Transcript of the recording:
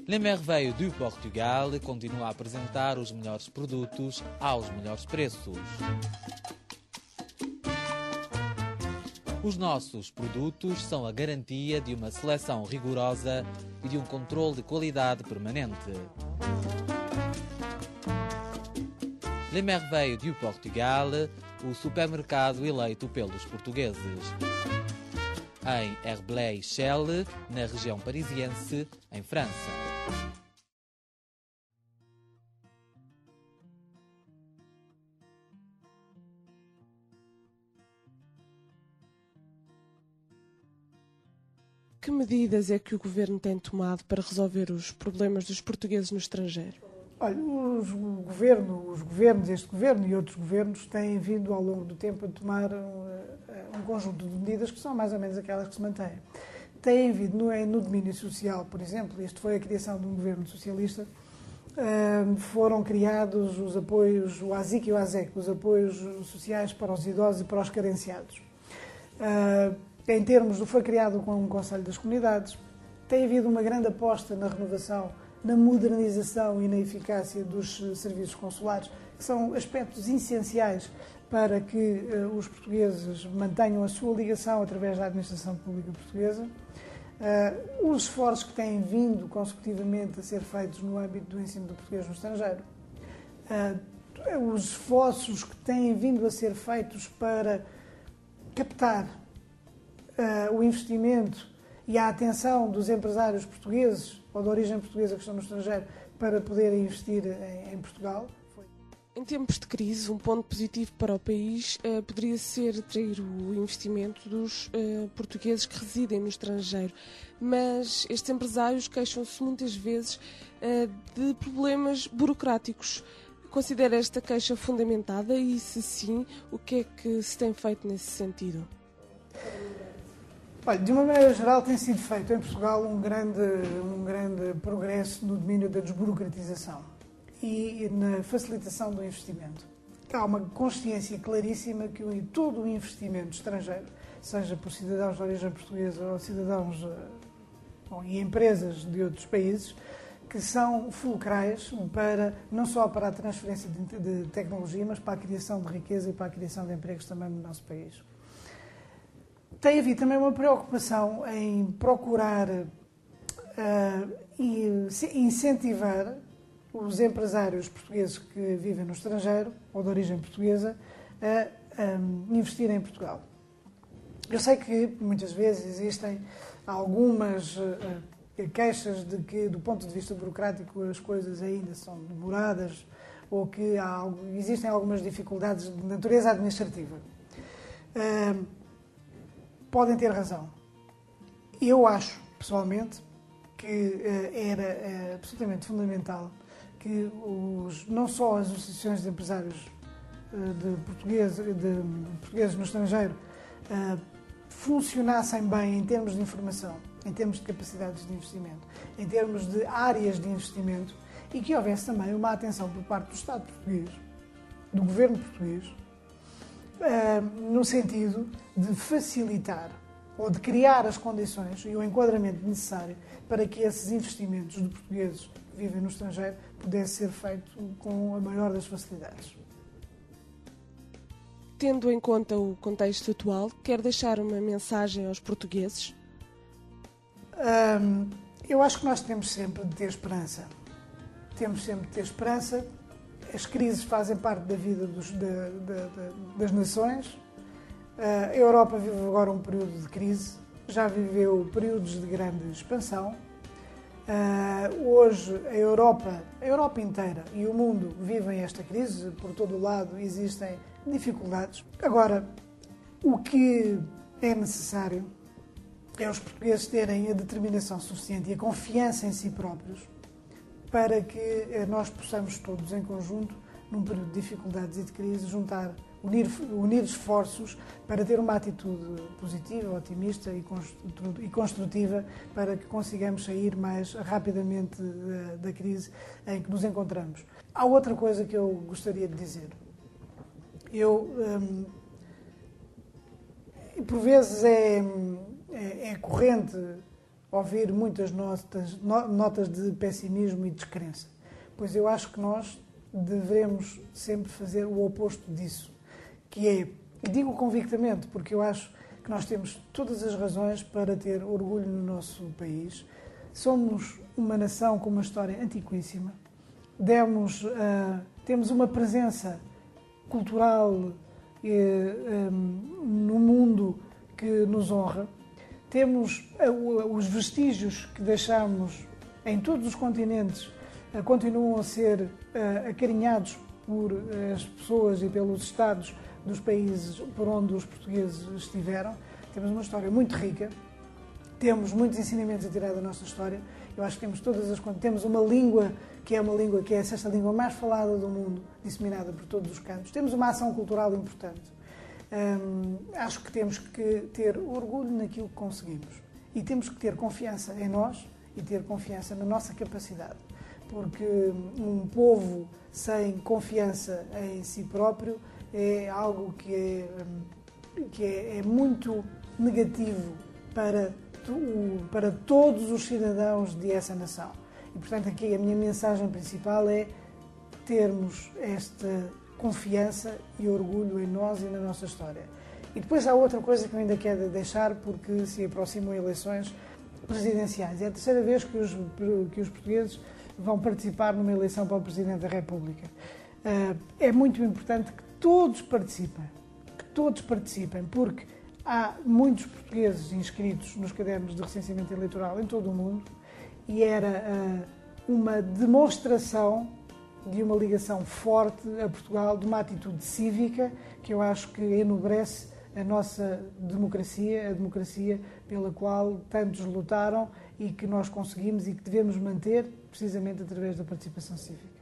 Le Merveille du Portugal continua a apresentar os melhores produtos aos melhores preços. Os nossos produtos são a garantia de uma seleção rigorosa e de um controle de qualidade permanente. Le Merveille du Portugal, o supermercado eleito pelos portugueses. Em Herblay-Chelles, na região parisiense, em França. Que medidas é que o Governo tem tomado para resolver os problemas dos portugueses no estrangeiro? Olha, os governos, este governo e outros governos têm vindo ao longo do tempo a tomar um conjunto de medidas que são mais ou menos aquelas que se mantêm. Tem havido no domínio social, por exemplo, isto foi a criação de um governo socialista, foram criados os apoios, o ASIC e o ASEC, os apoios sociais para os idosos e para os carenciados. Foi criado com um Conselho das Comunidades, tem havido uma grande aposta na renovação, na modernização e na eficácia dos serviços consulares, que são aspectos essenciais para que os portugueses mantenham a sua ligação através da administração pública portuguesa. Os esforços que têm vindo consecutivamente a ser feitos no âmbito do ensino do português no estrangeiro. Os esforços que têm vindo a ser feitos para captar o investimento e a atenção dos empresários portugueses ou de origem portuguesa que estão no estrangeiro para poderem investir em Portugal. Em tempos de crise, um ponto positivo para o país poderia ser atrair o investimento dos portugueses que residem no estrangeiro. Mas estes empresários queixam-se muitas vezes de problemas burocráticos. Considera esta queixa fundamentada e, se sim, o que é que se tem feito nesse sentido? Olha, de uma maneira geral tem sido feito em Portugal um grande progresso no domínio da desburocratização e na facilitação do investimento. Há uma consciência claríssima que todo o investimento estrangeiro, seja por cidadãos de origem portuguesa ou cidadãos e empresas de outros países, que são fulcrais não só para a transferência de tecnologia, mas para a criação de riqueza e para a criação de empregos também no nosso país. Tem havido também uma preocupação em procurar e incentivar os empresários portugueses que vivem no estrangeiro ou de origem portuguesa a investir em Portugal. Eu sei que muitas vezes existem algumas queixas de que, do ponto de vista burocrático, as coisas ainda são demoradas ou que existem algumas dificuldades de natureza administrativa. Podem ter razão. Eu acho, pessoalmente, que era absolutamente fundamental que não só as associações de empresários de portugueses no estrangeiro funcionassem bem em termos de informação, em termos de capacidades de investimento, em termos de áreas de investimento e que houvesse também uma atenção por parte do Estado português, do governo português, no sentido de facilitar ou de criar as condições e o enquadramento necessário para que esses investimentos de portugueses que vivem no estrangeiro pudesse ser feito com a maior das facilidades. Tendo em conta o contexto atual, quer deixar uma mensagem aos portugueses? Eu acho que nós temos sempre de ter esperança. Temos sempre de ter esperança. As crises fazem parte da vida das nações. A Europa vive agora um período de crise, já viveu períodos de grande expansão. Hoje a Europa inteira e o mundo vivem esta crise, por todo o lado existem dificuldades. Agora, o que é necessário é os portugueses terem a determinação suficiente e a confiança em si próprios para que nós possamos todos em conjunto, num período de dificuldades e de crise, unir esforços para ter uma atitude positiva, otimista e construtiva para que consigamos sair mais rapidamente da crise em que nos encontramos. Há outra coisa que eu gostaria de dizer. Por vezes é corrente ouvir muitas notas de pessimismo e descrença, pois eu acho que nós devemos sempre fazer o oposto disso, que é, e digo convictamente, porque eu acho que nós temos todas as razões para ter orgulho no nosso país. Somos uma nação com uma história antiquíssima, temos uma presença cultural no mundo que nos honra, temos os vestígios que deixamos em todos os continentes, continuam a ser acarinhados por as pessoas e pelos Estados dos países por onde os portugueses estiveram. Temos uma história muito rica, temos muitos ensinamentos a tirar da nossa história. Eu acho que temos uma língua que é a sexta língua mais falada do mundo, disseminada por todos os cantos. Temos uma ação cultural importante. Acho que temos que ter orgulho naquilo que conseguimos e temos que ter confiança em nós e ter confiança na nossa capacidade, porque um povo sem confiança em si próprio é algo que é muito negativo para todos os cidadãos dessa nação. E, portanto, aqui a minha mensagem principal é termos esta confiança e orgulho em nós e na nossa história. E depois há outra coisa que eu ainda quero deixar, porque se aproximam eleições presidenciais. É a terceira vez que os portugueses vão participar numa eleição para o Presidente da República. É muito importante que todos participem, porque há muitos portugueses inscritos nos cadernos de recenseamento eleitoral em todo o mundo e era uma demonstração de uma ligação forte a Portugal, de uma atitude cívica que eu acho que enobrece a nossa democracia, a democracia pela qual tantos lutaram e que nós conseguimos e que devemos manter precisamente através da participação cívica.